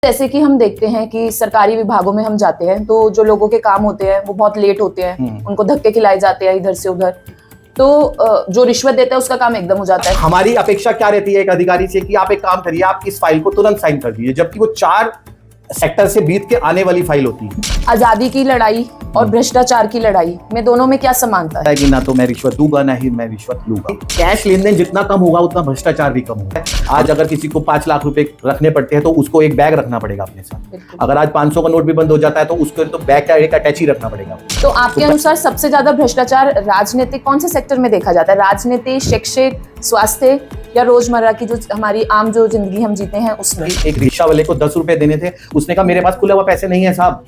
जैसे कि हम देखते हैं कि सरकारी विभागों में हम जाते हैं तो जो लोगों के काम होते हैं वो बहुत लेट होते हैं, उनको धक्के खिलाए जाते हैं इधर से उधर। तो जो रिश्वत देता है उसका काम एकदम हो जाता है। हमारी अपेक्षा क्या रहती है एक अधिकारी से कि आप एक काम करिए, आप इस फाइल को तुरंत साइन कर दीजिए, जबकि वो 4 सेक्टर से बीत के आने वाली फाइल होती है। आजादी की लड़ाई और भ्रष्टाचार की लड़ाई में दोनों में क्या समानता है? कि ना तो मैं रिश्वत दूंगा ना ही मैं रिश्वत लूंगा। कैश लेन देन जितना कम होगा उतना भ्रष्टाचार भी कम होगा। आज अगर किसी को 5 लाख रुपए रखने पड़ते हैं तो उसको एक बैग रखना पड़ेगा अपने साथ। अगर आज 500 का नोट भी बंद हो जाता है तो उसको तो बैग का एक अटैच ही रखना पड़ेगा। तो आपके अनुसार सबसे ज्यादा भ्रष्टाचार राजनीतिक कौन से सेक्टर में देखा जाता है? राजनीति, शैक्षिक, स्वास्थ्य या रोजमर्रा की जो हमारी आम जो जिंदगी हम जीते हैं उसमें? एक रिक्शा वाले को 10 रुपए देने थे, उसने कहा मेरे पास खुला हुआ पैसे नहीं है साहब।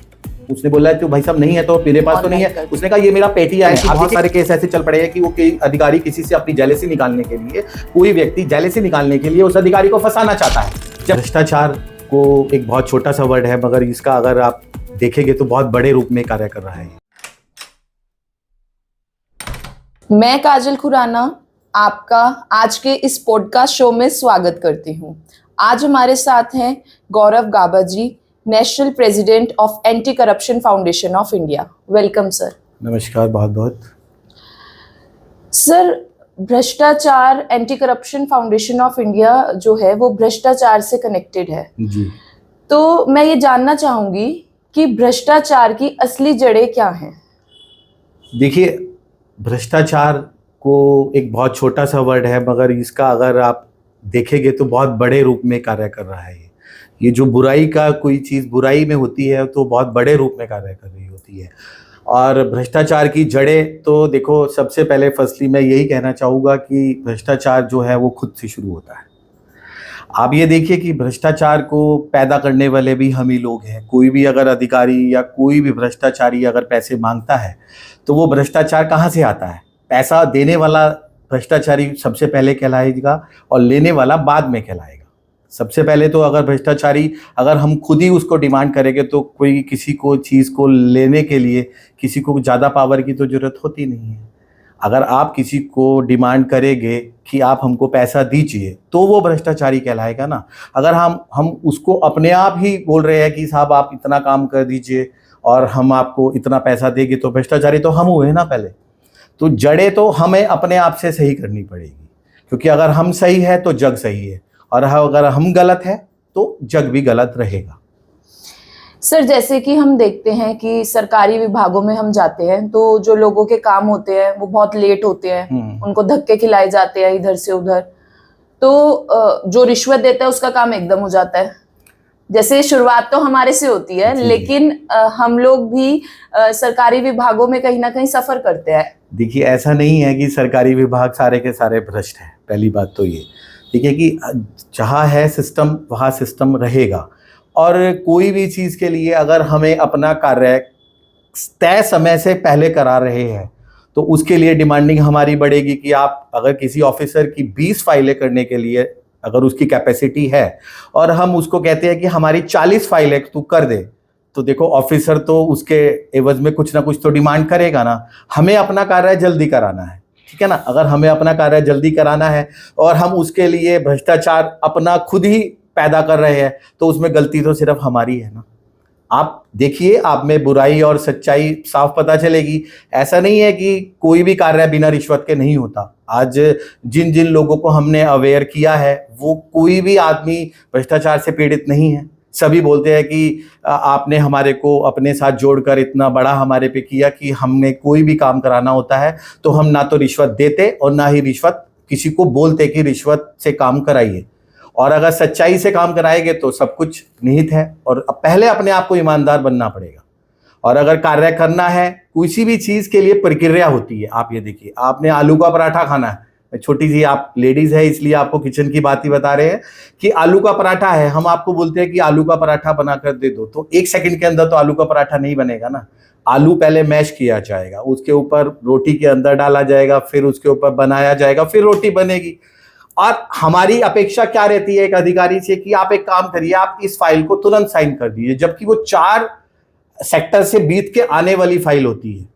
उसने बोला तो भाई साहब नहीं है तो मेरे पास तो नहीं है। उसने कहा ये मेरा पेटिया है। बहुत सारे केस ऐसे चल पड़े हैं कि वो अधिकारी किसी से अपनी जेलेसी निकालने के लिए, कोई व्यक्ति जेलेसी निकालने के लिए उस अधिकारी को फंसाना चाहता है। भ्रष्टाचार को एक बहुत छोटा सा वर्ड है, मगर इसका अगर आप देखेंगे तो बहुत बड़े रूप में कार्य कर रहा है। मैं काजल खुराना आपका आज के इस पॉडकास्ट शो में स्वागत करती हूँ। आज हमारे साथ हैं Gaurav Gaba ji, national president of anti corruption foundation of India. Welcome sir. नमस्कार, बहुत बहुत। सर, भ्रष्टाचार anti corruption foundation of India जो है वो भ्रष्टाचार से कनेक्टेड है जी। तो मैं ये जानना चाहूंगी कि भ्रष्टाचार की असली जड़ें क्या हैं? देखिए, भ्रष्टाचार को एक बहुत छोटा सा वर्ड है, मगर इसका अगर आप देखेंगे तो बहुत बड़े रूप में कार्य कर रहा है। ये जो बुराई का कोई चीज़ बुराई में होती है तो बहुत बड़े रूप में कार्य कर रही होती है। और भ्रष्टाचार की जड़ें तो देखो, सबसे पहले फर्स्टली मैं यही कहना चाहूँगा कि भ्रष्टाचार जो है वो खुद से शुरू होता है। आप ये देखिए कि भ्रष्टाचार को पैदा करने वाले भी हम ही लोग हैं। कोई भी अगर अधिकारी या कोई भी भ्रष्टाचारी अगर पैसे मांगता है तो वो भ्रष्टाचार कहाँ से आता है? पैसा देने वाला भ्रष्टाचारी सबसे पहले कहलाएगा और लेने वाला बाद में कहलाएगा। सबसे पहले तो अगर भ्रष्टाचारी अगर हम खुद ही उसको डिमांड करेंगे तो कोई किसी को चीज़ को लेने के लिए किसी को ज़्यादा पावर की तो ज़रूरत होती नहीं है। अगर आप किसी को डिमांड करेंगे कि आप हमको पैसा दीजिए तो वो भ्रष्टाचारी कहलाएगा ना। अगर हम उसको अपने आप ही बोल रहे हैं कि साहब आप इतना काम कर दीजिए और हम आपको इतना पैसा देंगे तो भ्रष्टाचारी तो हम हुए ना पहले। तो जड़ें तो हमें अपने आप से सही करनी पड़ेगी, क्योंकि अगर हम सही है तो जग सही है और अगर हम गलत है तो जग भी गलत रहेगा। सर, जैसे कि हम देखते हैं कि सरकारी विभागों में हम जाते हैं तो जो लोगों के काम होते हैं वो बहुत लेट होते हैं, उनको धक्के खिलाए जाते हैं इधर से उधर। तो जो रिश्वत देता है उसका काम एकदम हो जाता है। जैसे शुरुआत तो हमारे से होती है, लेकिन हम लोग भी सरकारी विभागों में कहीं ना कहीं सफर करते हैं। देखिए, ऐसा नहीं है कि सरकारी विभाग सारे के सारे भ्रष्ट हैं। पहली बात तो ये देखिए कि जहाँ है सिस्टम वहाँ सिस्टम रहेगा। और कोई भी चीज़ के लिए अगर हमें अपना कार्य तय समय से पहले करा रहे हैं तो उसके लिए डिमांडिंग हमारी बढ़ेगी कि आप अगर किसी ऑफिसर की 20 फाइलें करने के लिए अगर उसकी कैपेसिटी है और हम उसको कहते हैं कि हमारी 40 फाइलें तू कर दे, तो देखो ऑफिसर तो उसके एवज में कुछ ना कुछ तो डिमांड करेगा ना। हमें अपना कार्य जल्दी कराना है, ठीक है ना। अगर हमें अपना कार्य जल्दी कराना है और हम उसके लिए भ्रष्टाचार अपना खुद ही पैदा कर रहे हैं तो उसमें गलती तो सिर्फ हमारी है ना। आप देखिए, आप में बुराई और सच्चाई साफ पता चलेगी। ऐसा नहीं है कि कोई भी कार्य बिना रिश्वत के नहीं होता। आज जिन जिन लोगों को हमने अवेयर किया है वो कोई भी आदमी भ्रष्टाचार से पीड़ित नहीं है। सभी बोलते हैं कि आपने हमारे को अपने साथ जोड़कर इतना बड़ा हमारे पे किया कि हमने कोई भी काम कराना होता है तो हम ना तो रिश्वत देते और ना ही रिश्वत किसी को बोलते कि रिश्वत से काम कराइए। और अगर सच्चाई से काम कराएंगे तो सब कुछ निहित है। और पहले अपने आप को ईमानदार बनना पड़ेगा। और अगर कार्य करना है, किसी भी चीज़ के लिए प्रक्रिया होती है। आप ये देखिए, आपने आलू का पराठा खाना है, छोटी सी आप लेडीज़ है इसलिए आपको किचन की बात ही बता रहे हैं कि आलू का पराठा है, हम आपको बोलते हैं कि आलू का पराठा बना कर दे दो, तो 1 सेकंड के अंदर तो आलू का पराठा नहीं बनेगा ना। आलू पहले मैश किया जाएगा, उसके ऊपर रोटी के अंदर डाला जाएगा, फिर उसके ऊपर बनाया जाएगा, फिर रोटी बनेगी। और हमारी अपेक्षा क्या रहती है एक अधिकारी से कि आप एक काम करिए, आप इस फाइल को तुरंत साइन कर दीजिए, जबकि वो 4 सेक्टर से बीत के आने वाली फाइल होती है।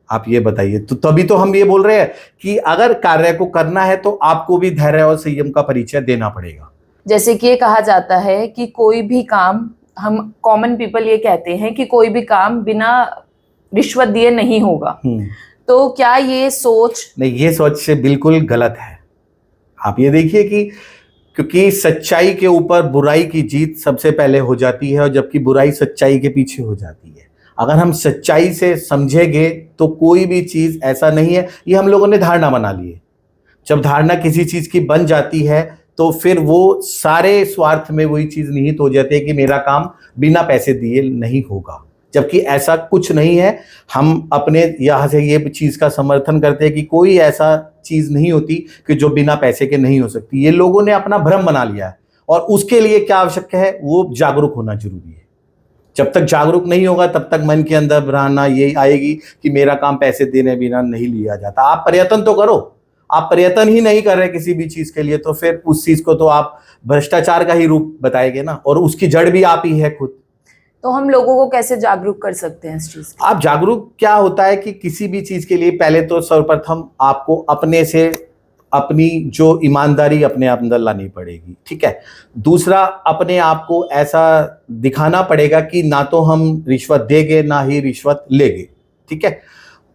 आप ये बताइए, तो तभी तो हम ये बोल रहे हैं कि अगर कार्य को करना है तो आपको भी धैर्य और संयम का परिचय देना पड़ेगा। जैसे कि ये कहा जाता है कि कोई भी काम हम कॉमन पीपल ये कहते हैं कि कोई भी काम बिना रिश्वत दिए नहीं होगा, तो क्या ये सोच? नहीं, ये सोच से बिल्कुल गलत है। आप ये देखिए कि क्योंकि सच्चाई के ऊपर बुराई की जीत सबसे पहले हो जाती है, और जबकि बुराई सच्चाई के पीछे हो जाती है। अगर हम सच्चाई से समझेंगे तो कोई भी चीज़ ऐसा नहीं है, ये हम लोगों ने धारणा बना ली है। जब धारणा किसी चीज़ की बन जाती है तो फिर वो सारे स्वार्थ में वही चीज़ निहित हो जाती है कि मेरा काम बिना पैसे दिए नहीं होगा, जबकि ऐसा कुछ नहीं है। हम अपने यहाँ से ये चीज़ का समर्थन करते हैं कि कोई ऐसा चीज़ नहीं होती कि जो बिना पैसे के नहीं हो सकती। ये लोगों ने अपना भ्रम बना लिया है, और उसके लिए क्या आवश्यक है, वो जागरूक होना जरूरी है। जब तक जागरूक नहीं होगा तब तक मन के अंदर भ्रांतना यही आएगी कि मेरा काम पैसे देने बिना नहीं लिया जाता। आप प्रयत्न तो करो, आप प्रयत्न ही नहीं कर रहे किसी भी चीज़ के लिए, तो फिर उस चीज़ को तो आप भ्रष्टाचार का ही रूप बताएंगे ना, और उसकी जड़ भी आप ही है खुद। तो हम लोगों को कैसे जागरूक कर सकते हैं इस चीज? आप जागरूक क्या होता है कि किसी भी चीज के लिए पहले तो सर्वप्रथम आपको अपने से अपनी जो ईमानदारी अपने अंदर लानी पड़ेगी, ठीक है। दूसरा, अपने आप को ऐसा दिखाना पड़ेगा कि ना तो हम रिश्वत देंगे ना ही रिश्वत लेंगे, ठीक है।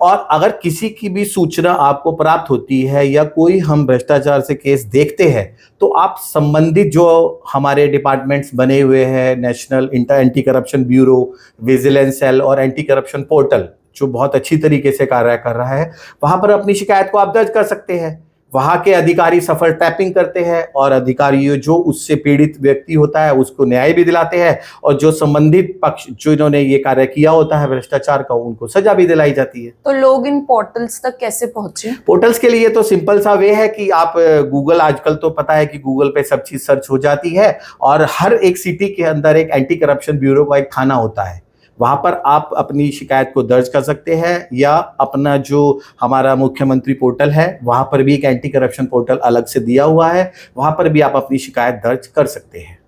और अगर किसी की भी सूचना आपको प्राप्त होती है या कोई हम भ्रष्टाचार से केस देखते हैं, तो आप संबंधित जो हमारे डिपार्टमेंट्स बने हुए हैं, national anti corruption bureau, vigilance cell और एंटी करप्शन पोर्टल, जो बहुत अच्छी तरीके से कार्य कर रहा है, वहां पर अपनी शिकायत को आप दर्ज कर सकते हैं। वहां के अधिकारी सफल टैपिंग करते हैं, और अधिकारी जो उससे पीड़ित व्यक्ति होता है उसको न्याय भी दिलाते हैं, और जो संबंधित पक्ष जो इन्होंने ये कार्य किया होता है भ्रष्टाचार का, उनको सजा भी दिलाई जाती है। तो लोग इन पोर्टल्स तक कैसे पहुंचे? पोर्टल्स के लिए तो सिंपल सा वे है कि आप गूगल, आजकल तो पता है कि गूगल पे सब चीज सर्च हो जाती है, और हर एक सिटी के अंदर एक एंटी करप्शन ब्यूरो का एक थाना होता है। वहां पर आप अपनी शिकायत को दर्ज कर सकते हैं, या अपना जो हमारा मुख्यमंत्री पोर्टल है वहां पर भी एक एंटी करप्शन पोर्टल अलग से दिया हुआ है, वहां पर भी आप अपनी शिकायत दर्ज कर सकते हैं।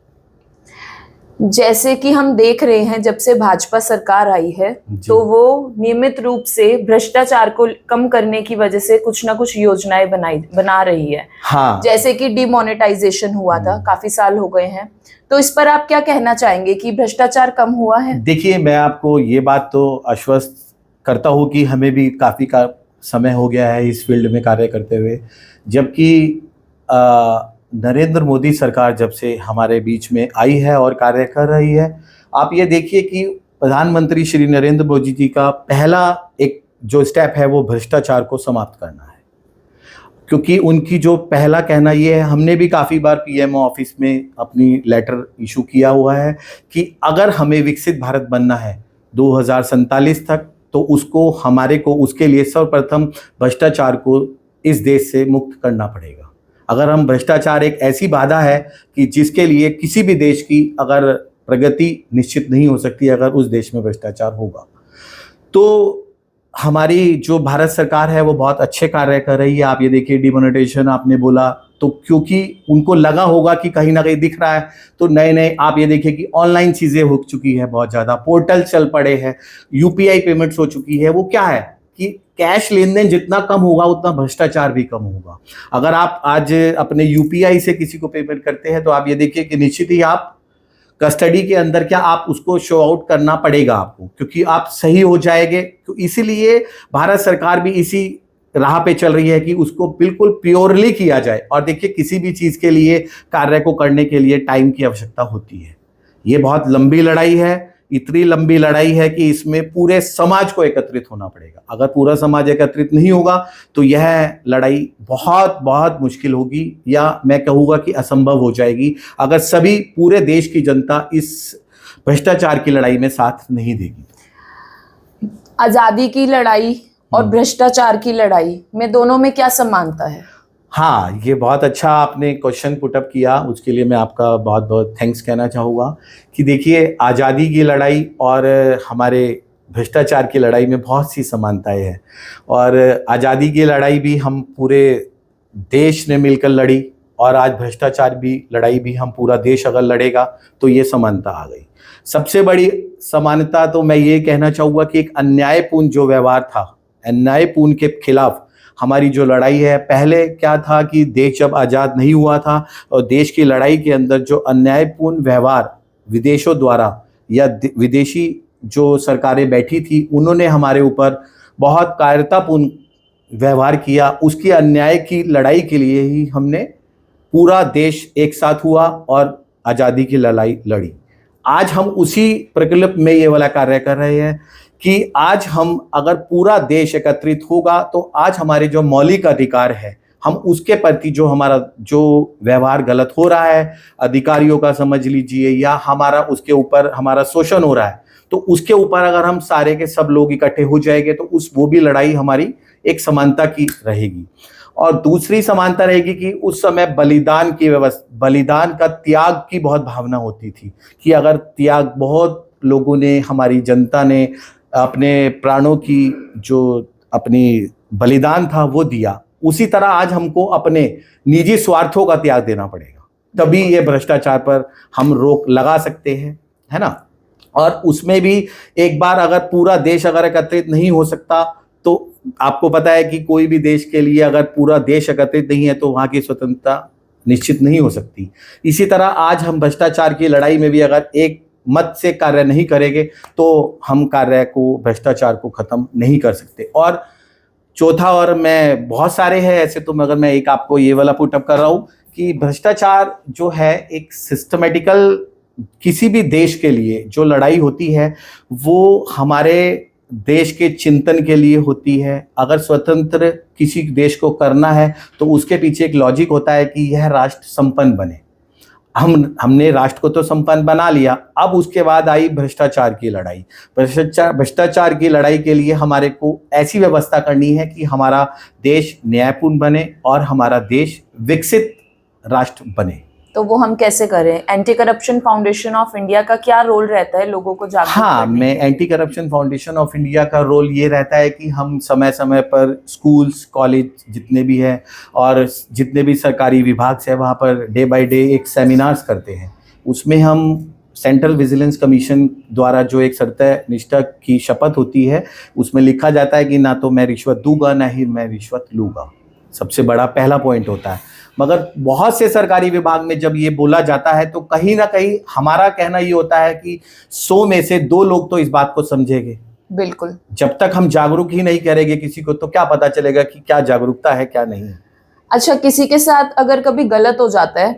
जैसे कि हम देख रहे हैं, जब से भाजपा सरकार आई है तो वो नियमित रूप से भ्रष्टाचार को कम करने की वजह से कुछ ना कुछ योजनाएं बना रही है। हाँ, जैसे कि डिमोनेटाइजेशन हुआ था, काफी साल हो गए हैं, तो इस पर आप क्या कहना चाहेंगे कि भ्रष्टाचार कम हुआ है? देखिए, मैं आपको ये बात तो आश्वस्त करता हूँ कि हमें भी काफ़ी का समय हो गया है इस फील्ड में कार्य करते हुए, जबकि नरेंद्र मोदी सरकार जब से हमारे बीच में आई है और कार्य कर रही है, आप ये देखिए कि प्रधानमंत्री श्री नरेंद्र मोदी जी का पहला एक जो स्टेप है वो भ्रष्टाचार को समाप्त करना है। क्योंकि उनकी जो पहला कहना ये है, हमने भी काफ़ी बार पीएमओ ऑफिस में अपनी लेटर इशू किया हुआ है कि अगर हमें विकसित भारत बनना है 2047 तक, तो उसको हमारे को उसके लिए सर्वप्रथम भ्रष्टाचार को इस देश से मुक्त करना पड़ेगा। अगर हम भ्रष्टाचार एक ऐसी बाधा है कि जिसके लिए किसी भी देश की अगर प्रगति निश्चित नहीं हो सकती अगर उस देश में भ्रष्टाचार होगा, तो हमारी जो भारत सरकार है वो बहुत अच्छे कार्य कर रही है। आप ये देखिए, डिमोनेटाइजेशन आपने बोला, तो क्योंकि उनको लगा होगा कि कहीं ना कहीं दिख रहा है, तो नए नए आप ये देखिए कि ऑनलाइन चीज़ें हो चुकी है, बहुत ज़्यादा पोर्टल चल पड़े हैं, यूपीआई पेमेंट्स हो चुकी है। वो क्या है कि कैश लेन देन जितना कम होगा उतना भ्रष्टाचार भी कम होगा। अगर आप आज अपने यूपीआई से किसी को पेमेंट करते हैं तो आप ये देखिए कि निश्चित ही आप कस्टडी के अंदर क्या आप उसको शो आउट करना पड़ेगा आपको, क्योंकि आप सही हो जाएंगे। तो इसीलिए भारत सरकार भी इसी राह पे चल रही है कि उसको बिल्कुल प्योरली किया जाए। और देखिए, किसी भी चीज़ के लिए, कार्य को करने के लिए टाइम की आवश्यकता होती है। ये बहुत लंबी लड़ाई है, इतनी लंबी लड़ाई है कि इसमें पूरे समाज को एकत्रित होना पड़ेगा। अगर पूरा समाज एकत्रित नहीं होगा तो यह लड़ाई बहुत बहुत मुश्किल होगी, या मैं कहूँगा कि असंभव हो जाएगी, अगर सभी पूरे देश की जनता इस भ्रष्टाचार की लड़ाई में साथ नहीं देगी। आजादी की लड़ाई और भ्रष्टाचार की लड़ाई में दोनों में क्या समानता है? हाँ, ये बहुत अच्छा आपने क्वेश्चन पुटअप किया, उसके लिए मैं आपका बहुत बहुत थैंक्स कहना चाहूँगा। कि देखिए, आज़ादी की लड़ाई और हमारे भ्रष्टाचार की लड़ाई में बहुत सी समानताएं हैं। और आज़ादी की लड़ाई भी हम पूरे देश ने मिलकर लड़ी, और आज भ्रष्टाचार भी लड़ाई भी हम पूरा देश अगर लड़ेगा तो ये समानता आ गई। सबसे बड़ी समानता तो मैं ये कहना चाहूँगा कि एक अन्यायपूर्ण जो व्यवहार था, अन्यायपूर्ण के खिलाफ हमारी जो लड़ाई है। पहले क्या था कि देश जब आज़ाद नहीं हुआ था और देश की लड़ाई के अंदर जो अन्यायपूर्ण व्यवहार विदेशों द्वारा या विदेशी जो सरकारें बैठी थी उन्होंने हमारे ऊपर बहुत कायरतापूर्ण व्यवहार किया, उसकी अन्याय की लड़ाई के लिए ही हमने पूरा देश एक साथ हुआ और आज़ादी की लड़ाई लड़ी। आज हम उसी प्रकल्प में ये वाला कार्य कर रहे हैं कि आज हम अगर पूरा देश एकत्रित होगा तो आज हमारे जो मौलिक अधिकार है हम उसके प्रति जो हमारा जो व्यवहार गलत हो रहा है अधिकारियों का समझ लीजिए या हमारा उसके ऊपर हमारा शोषण हो रहा है तो उसके ऊपर अगर हम सारे के सब लोग इकट्ठे हो जाएंगे तो वो भी लड़ाई हमारी एक समानता की रहेगी। और दूसरी समानता रहेगी कि उस समय बलिदान की व्यवस्था, बलिदान का त्याग की बहुत भावना होती थी कि अगर त्याग बहुत लोगों ने, हमारी जनता ने अपने प्राणों की जो अपनी बलिदान था वो दिया, उसी तरह आज हमको अपने निजी स्वार्थों का त्याग देना पड़ेगा, तभी ये भ्रष्टाचार पर हम रोक लगा सकते हैं, है ना। और उसमें भी एक बार अगर पूरा देश अगर एकत्रित नहीं हो सकता तो आपको पता है कि कोई भी देश के लिए अगर पूरा देश एकत्रित नहीं है तो वहाँ की स्वतंत्रता निश्चित नहीं हो सकती। इसी तरह आज हम भ्रष्टाचार की लड़ाई में भी अगर एक मत से कार्य नहीं करेंगे तो हम कार्य को, भ्रष्टाचार को खत्म नहीं कर सकते। और चौथा, और मैं बहुत सारे हैं ऐसे, तो मगर मैं एक आपको ये वाला पुटअप कर रहा हूँ कि भ्रष्टाचार जो है एक सिस्टमेटिकल, किसी भी देश के लिए जो लड़ाई होती है वो हमारे देश के चिंतन के लिए होती है। अगर स्वतंत्र किसी देश को करना है तो उसके पीछे एक लॉजिक होता है कि यह राष्ट्र संपन्न बने। हमने राष्ट्र को तो संपन्न बना लिया, अब उसके बाद आई भ्रष्टाचार की लड़ाई। भ्रष्टाचार की लड़ाई के लिए हमारे को ऐसी व्यवस्था करनी है कि हमारा देश न्यायपूर्ण बने और हमारा देश विकसित राष्ट्र बने। तो वो हम कैसे करें? Anti corruption foundation of India का क्या रोल रहता है लोगों को जागरूक हाँ, करने? मैं anti corruption foundation of India का रोल ये रहता है कि हम समय समय पर स्कूल्स, कॉलेज जितने भी हैं और जितने भी सरकारी विभाग से वहाँ पर डे बाय डे एक सेमिनार्स करते हैं। उसमें हम सेंट्रल विजिलेंस कमीशन द्वारा जो एक सत्यनिष्ठा की शपथ होती है उसमें लिखा जाता है कि ना तो मैं रिश्वत दूंगा ना ही मैं रिश्वत लूँगा, सबसे बड़ा पहला पॉइंट होता है। मगर बहुत से सरकारी विभाग में जब ये बोला जाता है तो कहीं ना कहीं हमारा कहना ये होता है कि 100 में से 2 लोग तो इस बात को समझेंगे। बिल्कुल। जब तक हम जागरूक ही नहीं करेंगे किसी को तो क्या पता चलेगा कि क्या जागरूकता है क्या नहीं है। अच्छा, किसी के साथ अगर कभी गलत हो जाता है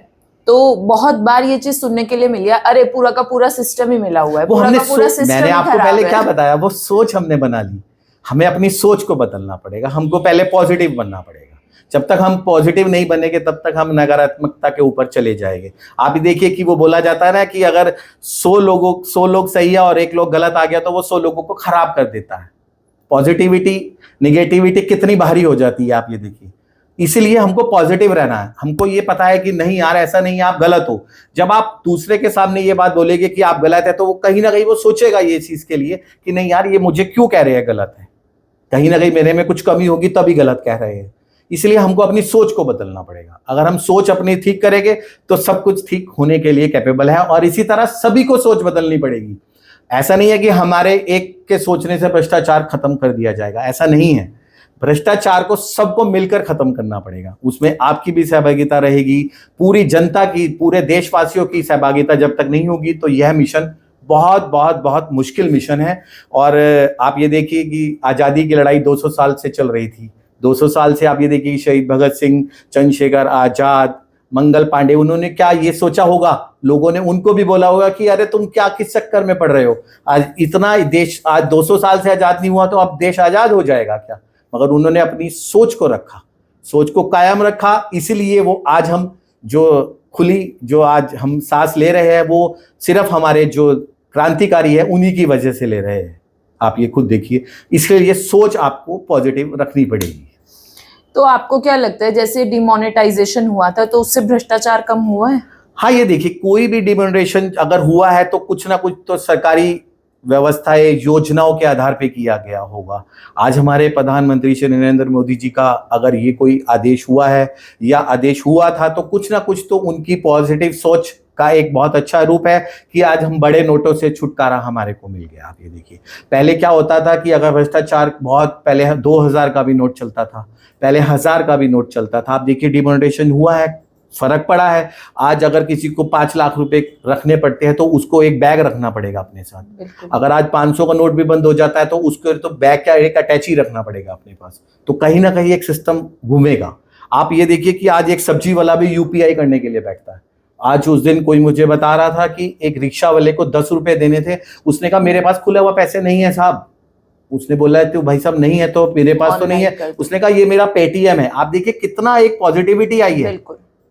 तो बहुत बार ये चीज सुनने के लिए मिली है, अरे पूरा का पूरा सिस्टम ही मिला हुआ है, वो पूरा हमने का पूरा सिस्टम मैंने ही आपको खराब पहले है। क्या बताया, वो सोच हमने बना ली। हमें अपनी सोच को बदलना पड़ेगा, हमको पहले पॉजिटिव बनना पड़ेगा। जब तक हम पॉजिटिव नहीं बनेंगे तब तक हम नकारात्मकता के ऊपर चले जाएंगे। आप देखिए कि वो बोला जाता है ना कि अगर 100 लोग सही है और 1 लोग गलत आ गया तो वो 100 लोगों को खराब कर देता है। पॉजिटिविटी, निगेटिविटी कितनी भारी हो जाती है आप ये देखिए। इसीलिए हमको पॉजिटिव रहना है। हमको ये पता है कि नहीं यार ऐसा नहीं है, आप गलत हो। जब आप दूसरे के सामने ये बात बोलेंगे कि आप गलत है तो वो कहीं ना कहीं वो सोचेगा ये चीज के लिए कि नहीं यार ये मुझे क्यों कह रहे हैं गलत है, कहीं ना कहीं मेरे में कुछ कमी होगी तभी गलत कह रहे हैं। इसलिए हमको अपनी सोच को बदलना पड़ेगा। अगर हम सोच अपनी ठीक करेंगे तो सब कुछ ठीक होने के लिए कैपेबल है। और इसी तरह सभी को सोच बदलनी पड़ेगी। ऐसा नहीं है कि हमारे एक के सोचने से भ्रष्टाचार खत्म कर दिया जाएगा, ऐसा नहीं है। भ्रष्टाचार को सबको मिलकर खत्म करना पड़ेगा। उसमें आपकी भी सहभागिता रहेगी, पूरी जनता की, पूरे देशवासियों की सहभागिता जब तक नहीं होगी तो यह मिशन बहुत बहुत बहुत मुश्किल मिशन है। और आप ये देखिए कि आज़ादी की लड़ाई 200 साल से चल रही थी। 200 साल से आप ये देखिए शहीद भगत सिंह, चंद्रशेखर आजाद, मंगल पांडे, उन्होंने क्या ये सोचा होगा? लोगों ने उनको भी बोला होगा कि अरे तुम क्या किस चक्कर में पड़ रहे हो, आज इतना देश, आज 200 साल से आजाद नहीं हुआ तो अब देश आजाद हो जाएगा क्या? मगर उन्होंने अपनी सोच को रखा, सोच को कायम रखा। इसीलिए वो आज हम जो आज हम सांस ले रहे हैं वो सिर्फ हमारे जो क्रांतिकारी है उन्हीं की वजह से ले रहे हैं। आप ये खुद देखिए। इसके लिए सोच आपको पॉजिटिव रखनी पड़ेगी। तो आपको क्या लगता है, जैसे डिमोनेटाइजेशन हुआ था तो उससे भ्रष्टाचार कम हुआ है? हाँ, ये देखिए कोई भी डिमोनेटाइजेशन अगर हुआ है तो कुछ ना कुछ तो सरकारी व्यवस्थाएं, योजनाओं के आधार पे किया गया होगा। आज हमारे प्रधानमंत्री श्री नरेंद्र मोदी जी का अगर ये कोई आदेश हुआ है या आदेश हुआ था तो कुछ ना कुछ तो उनकी पॉजिटिव सोच का एक बहुत अच्छा रूप है कि आज हम बड़े नोटों से छुटकारा हमारे को मिल गया। आप ये देखिए, पहले क्या होता था कि अगर भ्रष्टाचार बहुत पहले 2000 का भी नोट चलता था, पहले 1000 का भी नोट चलता था। आप देखिए डिमोनेटाइजेशन हुआ है फर्क पड़ा है। आज अगर किसी को 5 लाख रुपए रखने पड़ते हैं तो उसको एक बैग रखना पड़ेगा अपने साथ। अगर आज 500 का नोट भी बंद हो जाता है तो उसको तो बैग क्या एक अटैची रखना पड़ेगा अपने पास। तो कहीं ना कहीं एक सिस्टम घूमेगा। आप ये देखिए कि आज एक सब्जी वाला भी यूपीआई करने के लिए बैठता है। आज उस दिन कोई मुझे बता रहा था कि एक रिक्शा वाले को 10 रुपए देने थे, उसने कहा मेरे पास खुला हुआ पैसे नहीं है साहब। उसने बोला तो भाई साहब नहीं है तो मेरे पास तो नहीं है। उसने कहा ये मेरा पेटीएम है। आप देखिए कितना एक पॉजिटिविटी आई है।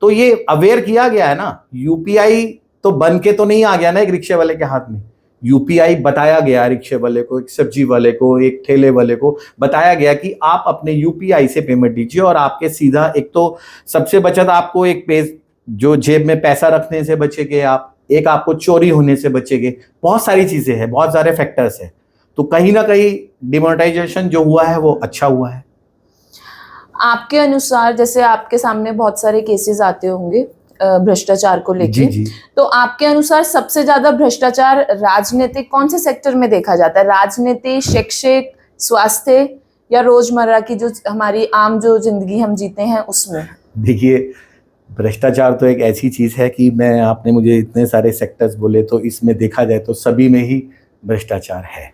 तो ये अवेयर किया गया है ना। यूपीआई तो बन के तो नहीं आ गया ना एक रिक्शे वाले के हाथ में। यूपीआई बताया गया रिक्शे वाले को, एक सब्जी वाले को, एक ठेले वाले को बताया गया कि आप अपने यूपीआई से पेमेंट दीजिए और आपके सीधा एक तो सबसे बचत आपको एक पेज जो जेब में पैसा रखने से बचेंगे आप, एक आपको चोरी होने से बचेंगे। बहुत सारी चीजें हैं, बहुत सारे फैक्टर्स हैं। तो कहीं ना कहीं डिमोनेटाइजेशन जो हुआ है वो अच्छा हुआ है। आपके अनुसार जैसे आपके सामने बहुत सारे केसेस आते होंगे भ्रष्टाचार को लेके, तो आपके अनुसार सबसे ज्यादा भ्रष्टाचार राजनीतिक कौन से सेक्टर में देखा जाता है? राजनीति, शैक्षिक, स्वास्थ्य या रोजमर्रा की जो हमारी आम जो जिंदगी हम जीते हैं उसमें? देखिए भ्रष्टाचार तो एक ऐसी चीज है कि आपने मुझे इतने सारे सेक्टर्स बोले तो इसमें देखा जाए तो सभी में ही भ्रष्टाचार है।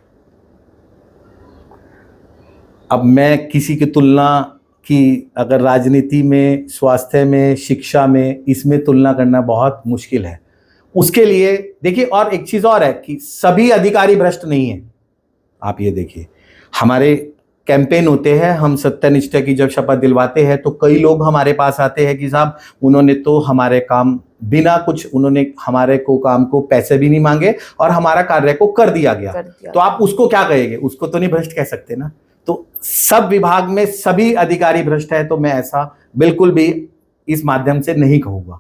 अब मैं किसी की तुलना कि अगर राजनीति में, स्वास्थ्य में, शिक्षा में, इसमें तुलना करना बहुत मुश्किल है। उसके लिए देखिए और एक चीज और है कि सभी अधिकारी भ्रष्ट नहीं है। आप ये देखिए हमारे कैंपेन होते हैं, हम सत्यनिष्ठा की जब शपथ दिलवाते हैं तो कई लोग हमारे पास आते हैं कि साहब उन्होंने तो हमारे काम बिना कुछ, उन्होंने हमारे को काम को पैसे भी नहीं मांगे और हमारा कार्य को कर दिया गया। तो आप उसको क्या कहेंगे? उसको तो नहीं भ्रष्ट कह सकते ना। तो सब विभाग में सभी अधिकारी भ्रष्ट है तो मैं ऐसा बिल्कुल भी इस माध्यम से नहीं कहूंगा।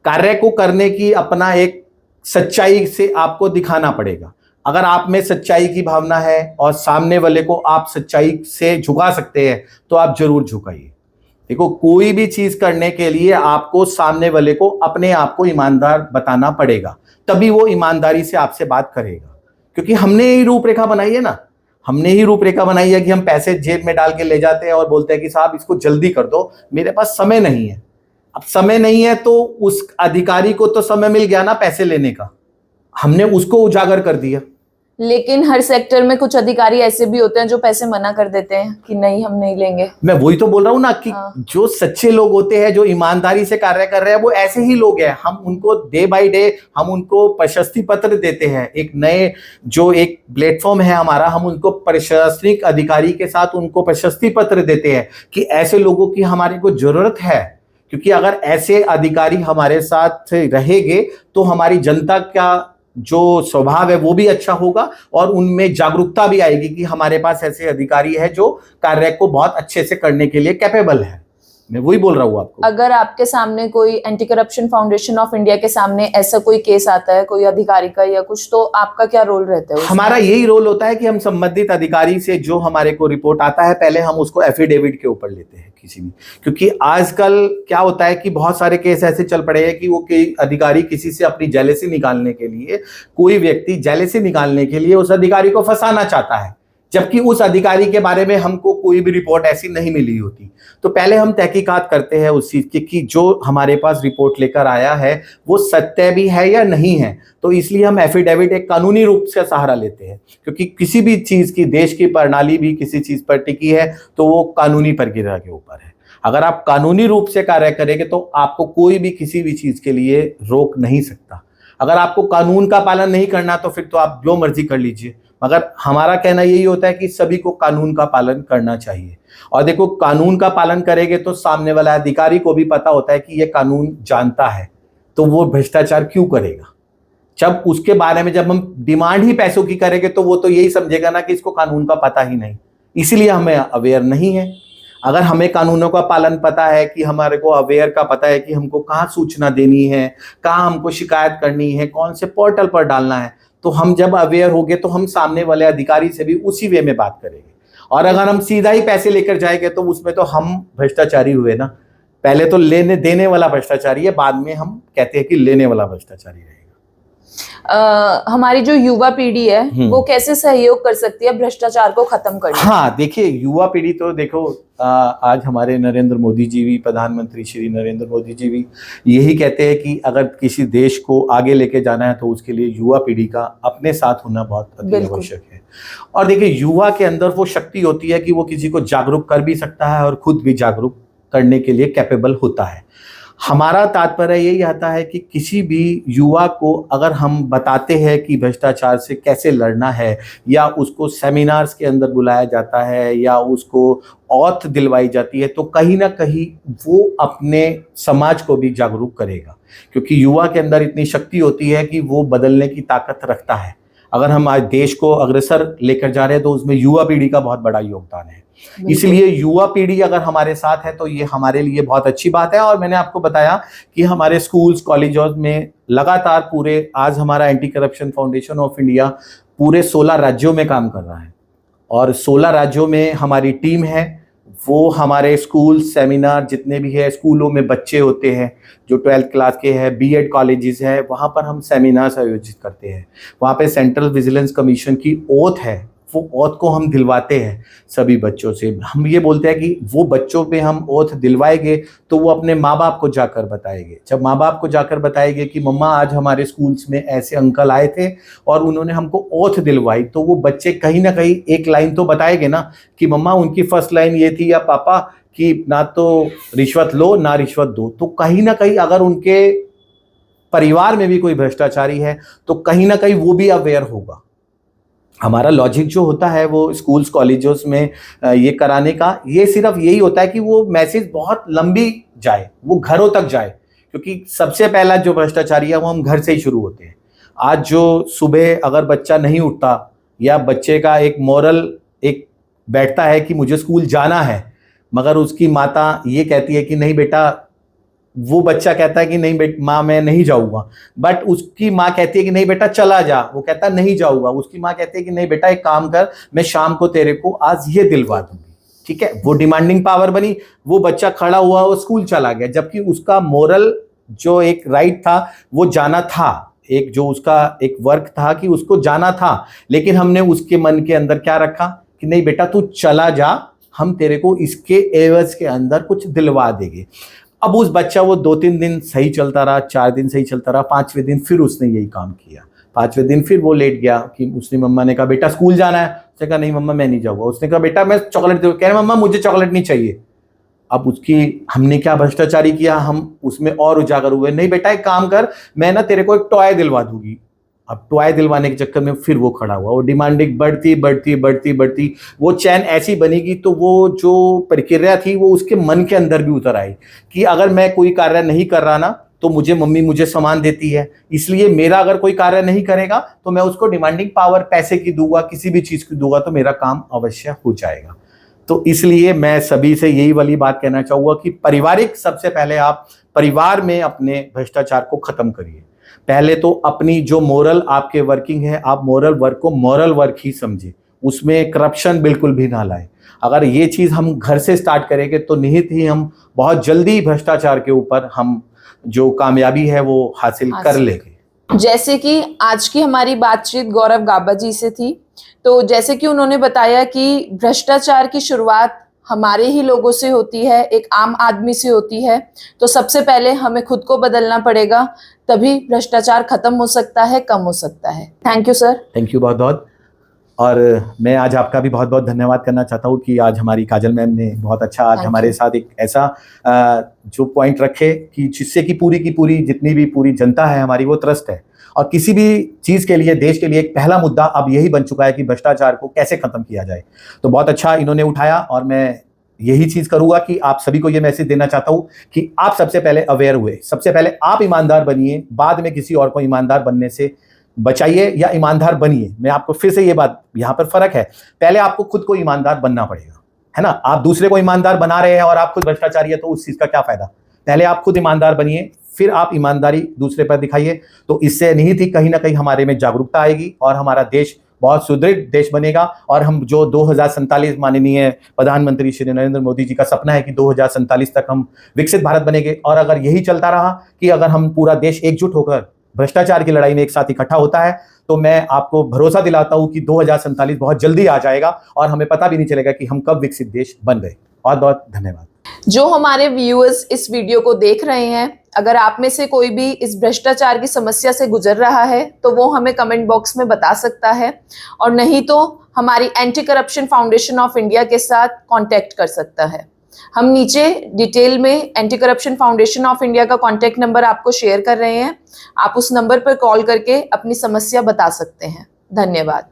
कार्य को करने की अपना एक सच्चाई से आपको दिखाना पड़ेगा। अगर आप में सच्चाई की भावना है और सामने वाले को आप सच्चाई से झुका सकते हैं तो आप जरूर झुकाइए। देखो कोई भी चीज करने के लिए आपको सामने वाले को अपने आप को ईमानदार बताना पड़ेगा, तभी वो ईमानदारी से आपसे बात करेगा। क्योंकि हमने ही रूपरेखा बनाई है ना, हमने ही रूपरेखा बनाई है कि हम पैसे जेब में डाल के ले जाते हैं और बोलते हैं कि साहब इसको जल्दी कर दो, मेरे पास समय नहीं है। अब समय नहीं है तो उस अधिकारी को तो समय मिल गया ना पैसे लेने का, हमने उसको उजागर कर दिया। लेकिन हर सेक्टर में कुछ अधिकारी ऐसे भी होते हैं जो पैसे मना कर देते हैं कि नहीं हम नहीं लेंगे। मैं वही तो बोल रहा हूं ना कि जो सच्चे लोग होते हैं, जो ईमानदारी से कार्य कर रहे हैं, वो ऐसे ही लोग हैं। हम उनको डे बाय डे हम उनको प्रशस्ति पत्र देते हैं। एक नए जो एक प्लेटफॉर्म है हमारा, हम उनको प्रशासनिक अधिकारी के साथ उनको प्रशस्ति पत्र देते हैं कि ऐसे लोगों की हमारे को जरूरत है। क्योंकि अगर ऐसे अधिकारी हमारे साथ रहेंगे तो हमारी जनता का जो स्वभाव है वो भी अच्छा होगा और उनमें जागरूकता भी आएगी कि हमारे पास ऐसे अधिकारी है जो कार्य को बहुत अच्छे से करने के लिए कैपेबल है। मैं वही बोल रहा हूँ आपको। अगर आपके सामने कोई anti corruption foundation of India के सामने ऐसा कोई केस आता है कोई अधिकारी का या कुछ, तो आपका क्या रोल रहता है? हमारा यही रोल होता है कि हम संबंधित अधिकारी से जो हमारे को रिपोर्ट आता है पहले हम उसको एफिडेविट के ऊपर लेते हैं किसी भी। क्योंकि आजकल क्या होता है कि बहुत सारे केस ऐसे चल पड़े हैं कि वो अधिकारी किसी से अपनी जेलेसी निकालने के लिए, कोई व्यक्ति जेलेसी निकालने के लिए उस अधिकारी को फंसाना चाहता है, जबकि उस अधिकारी के बारे में हमको कोई भी रिपोर्ट ऐसी नहीं मिली होती। तो पहले हम तहकीकात करते हैं उस चीज की कि जो हमारे पास रिपोर्ट लेकर आया है वो सत्य भी है या नहीं है। तो इसलिए हम एफिडेविट एक कानूनी रूप से सहारा लेते हैं, क्योंकि किसी भी चीज की, देश की प्रणाली भी किसी चीज पर टिकी है तो वो कानूनी प्रक्रिया के ऊपर है। अगर आप कानूनी रूप से कार्य करेंगे तो आपको कोई भी किसी भी चीज के लिए रोक नहीं सकता। अगर आपको कानून का पालन नहीं करना तो फिर तो आप जो मर्जी कर लीजिए, मगर हमारा कहना यही होता है कि सभी को कानून का पालन करना चाहिए। और देखो कानून का पालन करेंगे तो सामने वाला अधिकारी को भी पता होता है कि ये कानून जानता है, तो वो भ्रष्टाचार क्यों करेगा। जब उसके बारे में जब हम डिमांड ही पैसों की करेंगे तो वो तो यही समझेगा ना कि इसको कानून का पता ही नहीं, इसीलिए हमें अवेयर नहीं है। अगर हमें कानूनों का पालन पता है कि हमारे को अवेयर का पता है कि हमको कहाँ सूचना देनी है, कहाँ हमको शिकायत करनी है, कौन से पोर्टल पर डालना है, तो हम जब अवेयर होंगे तो हम सामने वाले अधिकारी से भी उसी वे में बात करेंगे। और अगर हम सीधा ही पैसे लेकर जाएंगे तो उसमें तो हम भ्रष्टाचारी हुए ना। पहले तो लेने देने वाला भ्रष्टाचारी है, बाद में हम कहते हैं कि लेने वाला भ्रष्टाचारी रहेगा। हमारी जो युवा पीढ़ी है वो कैसे सहयोग कर सकती है भ्रष्टाचार को खत्म करने में? हाँ, देखिए युवा पीढ़ी तो देखो आज हमारे नरेंद्र मोदी जी भी, प्रधानमंत्री श्री नरेंद्र मोदी जी भी यही कहते हैं कि अगर किसी देश को आगे लेके जाना है तो उसके लिए युवा पीढ़ी का अपने साथ होना बहुत अति आवश्यक है। और देखिए युवा के अंदर वो शक्ति होती है कि वो किसी को जागरूक कर भी सकता है और खुद भी जागरूक करने के लिए कैपेबल होता है। हमारा तात्पर्य यही आता है कि किसी भी युवा को अगर हम बताते हैं कि भ्रष्टाचार से कैसे लड़ना है, या उसको सेमिनार्स के अंदर बुलाया जाता है या उसको औथ दिलवाई जाती है, तो कहीं ना कहीं वो अपने समाज को भी जागरूक करेगा, क्योंकि युवा के अंदर इतनी शक्ति होती है कि वो बदलने की ताकत रखता है। अगर हम आज देश को अग्रसर लेकर जा रहे हैं तो उसमें युवा पीढ़ी का बहुत बड़ा योगदान है। इसलिए युवा पीढ़ी अगर हमारे साथ है तो ये हमारे लिए बहुत अच्छी बात है। और मैंने आपको बताया कि हमारे स्कूल्स कॉलेजों में लगातार पूरे, आज हमारा anti corruption foundation of India पूरे 16 राज्यों में काम कर रहा है और 16 राज्यों में हमारी टीम है। वो हमारे स्कूल सेमिनार जितने भी है, स्कूलों में बच्चे होते हैं जो 12th क्लास के हैं, बीएड कॉलेजेस है, वहाँ पर हम सेमिनार्स आयोजित करते हैं। वहाँ पे सेंट्रल विजिलेंस कमीशन की ओथ है, वो ओथ को हम दिलवाते हैं सभी बच्चों से। हम ये बोलते हैं कि वो बच्चों पे हम ओथ दिलवाएंगे तो वो अपने माँ बाप को जाकर बताएंगे। जब माँ बाप को जाकर बताएंगे कि मम्मा आज हमारे स्कूल्स में ऐसे अंकल आए थे और उन्होंने हमको ओथ दिलवाई, तो वो बच्चे कहीं ना कहीं एक लाइन तो बताएंगे ना कि मम्मा उनकी फर्स्ट लाइन ये थी, या पापा कि ना तो रिश्वत लो ना रिश्वत दो। तो कहीं ना कहीं अगर उनके परिवार में भी कोई भ्रष्टाचारी है तो कहीं ना कहीं वो भी अवेयर होगा। हमारा लॉजिक जो होता है वो स्कूल्स कॉलेजेस में ये कराने का, ये सिर्फ यही होता है कि वो मैसेज बहुत लंबी जाए, वो घरों तक जाए, क्योंकि सबसे पहला जो भ्रष्टाचारी है वो हम घर से ही शुरू होते हैं। आज जो सुबह अगर बच्चा नहीं उठता या बच्चे का एक मोरल एक बैठता है कि मुझे स्कूल जाना है, मगर उसकी माता ये कहती है कि नहीं बेटा, वो बच्चा कहता है कि नहीं बेटा माँ मैं नहीं जाऊँगा, बट उसकी माँ कहती है कि नहीं बेटा चला जा, वो कहता है नहीं जाऊँगा। उसकी माँ कहती है कि नहीं बेटा एक काम कर, मैं शाम को तेरे को आज ये दिलवा दूंगी, ठीक है। वो डिमांडिंग पावर बनी, वो बच्चा खड़ा हुआ, वो स्कूल चला गया, जबकि उसका मोरल जो एक राइट था वो जाना था, एक जो उसका एक वर्क था कि उसको जाना था। लेकिन हमने उसके मन के अंदर क्या रखा कि नहीं बेटा तू चला जा, हम तेरे को इसके एवज के अंदर कुछ दिलवा देंगे। अब उस बच्चा वो 2-3 दिन सही चलता रहा, 4 दिन सही चलता रहा, 5वें दिन फिर उसने यही काम किया। 5वें दिन फिर वो लेट गया कि उसने मम्मा ने कहा बेटा स्कूल जाना है, उसने कहा नहीं मम्मा मैं नहीं जाऊँगा। उसने कहा बेटा मैं चॉकलेट दे, कह रहे मम्मा मुझे चॉकलेट नहीं चाहिए। अब उसकी हमने क्या भ्रष्टाचारी किया, हम उसमें और उजागर हुए, नहीं बेटा एक काम कर, मैं ना तेरे को एक टॉय दिलवा दूंगी। अब टॉय दिलवाने के चक्कर में फिर वो खड़ा हुआ, वो डिमांडिंग बढ़ती बढ़ती बढ़ती बढ़ती, वो चैन ऐसी बनेगी तो वो जो प्रक्रिया थी वो उसके मन के अंदर भी उतर आई कि अगर मैं कोई कार्य नहीं कर रहा ना तो मुझे मम्मी मुझे सामान देती है, इसलिए मेरा अगर कोई कार्य नहीं करेगा तो मैं उसको डिमांडिंग पावर पैसे की दूंगा, किसी भी चीज की दूंगा, तो मेरा काम अवश्य हो जाएगा। तो इसलिए मैं सभी से यही वाली बात कहना चाहूँगा कि पारिवारिक सबसे पहले आप परिवार में अपने भ्रष्टाचार को खत्म करिए। पहले तो अपनी जो मोरल आपके वर्किंग है, आप मोरल वर्क को मोरल वर्क ही समझे, उसमें करप्शन बिल्कुल भी ना लाए। अगर ये चीज़ हम घर से स्टार्ट करेंगे तो निहित ही हम बहुत जल्दी भ्रष्टाचार के ऊपर हम जो कामयाबी है वो हासिल कर लेंगे। जैसे कि आज की हमारी बातचीत गौरव गाबा जी से थी, तो जैसे कि उन्होंने बताया कि भ्रष्टाचार की शुरुआत हमारे ही लोगों से होती है, एक आम आदमी से होती है। तो सबसे पहले हमें खुद को बदलना पड़ेगा, तभी भ्रष्टाचार खत्म हो सकता है, कम हो सकता है। Thank you sir. Thank you बहुत बहुत। और मैं आज आपका भी बहुत बहुत धन्यवाद करना चाहता हूँ कि आज हमारी काजल मैम ने बहुत अच्छा आज हमारे साथ एक ऐसा जो पॉइंट रखे कि जिससे कि पूरी जितनी भी पूरी जनता है हमारी वो त्रस्त है, और किसी भी चीज़ के लिए देश के लिए एक पहला मुद्दा अब यही बन चुका है कि भ्रष्टाचार को कैसे खत्म किया जाए। तो बहुत अच्छा इन्होंने उठाया, और मैं यही चीज़ करूँगा कि आप सभी को ये मैसेज देना चाहता हूँ कि आप सबसे पहले अवेयर हुए, सबसे पहले आप ईमानदार बनिए, बाद में किसी और को ईमानदार बनने से बचाइए या ईमानदार बनिए। मैं आपको फिर से ये बात, यहाँ पर फर्क है, पहले आपको खुद को ईमानदार बनना पड़ेगा, है ना। आप दूसरे को ईमानदार बना रहे हैं और आप खुद भ्रष्टाचारी है तो उस चीज़ का क्या फायदा। पहले आप खुद ईमानदार बनिए, फिर आप ईमानदारी दूसरे पर दिखाइए। तो इससे निहित ही कहीं ना कहीं हमारे में जागरूकता आएगी और हमारा देश बहुत सुदृढ़ देश बनेगा। और हम जो 2047 माननीय प्रधानमंत्री श्री नरेंद्र मोदी जी का सपना है कि 2047 तक हम विकसित भारत बनेंगे, और अगर यही चलता रहा कि अगर हम पूरा देश एकजुट होकर भ्रष्टाचार की लड़ाई में एक साथ इकट्ठा होता है, तो मैं आपको भरोसा दिलाता हूं कि 2047 बहुत जल्दी आ जाएगा और हमें पता भी नहीं चलेगा कि हम कब विकसित देश बन गए। बहुत बहुत धन्यवाद। जो हमारे व्यूअर्स इस वीडियो को देख रहे हैं, अगर आप में से कोई भी इस भ्रष्टाचार की समस्या से गुजर रहा है तो वो हमें कमेंट बॉक्स में बता सकता है, और नहीं तो हमारी anti corruption foundation of India के साथ कांटेक्ट कर सकता है। हम नीचे डिटेल में anti corruption foundation of India का कांटेक्ट नंबर आपको शेयर कर रहे हैं। आप उस नंबर पर कॉल करके अपनी समस्या बता सकते हैं। धन्यवाद।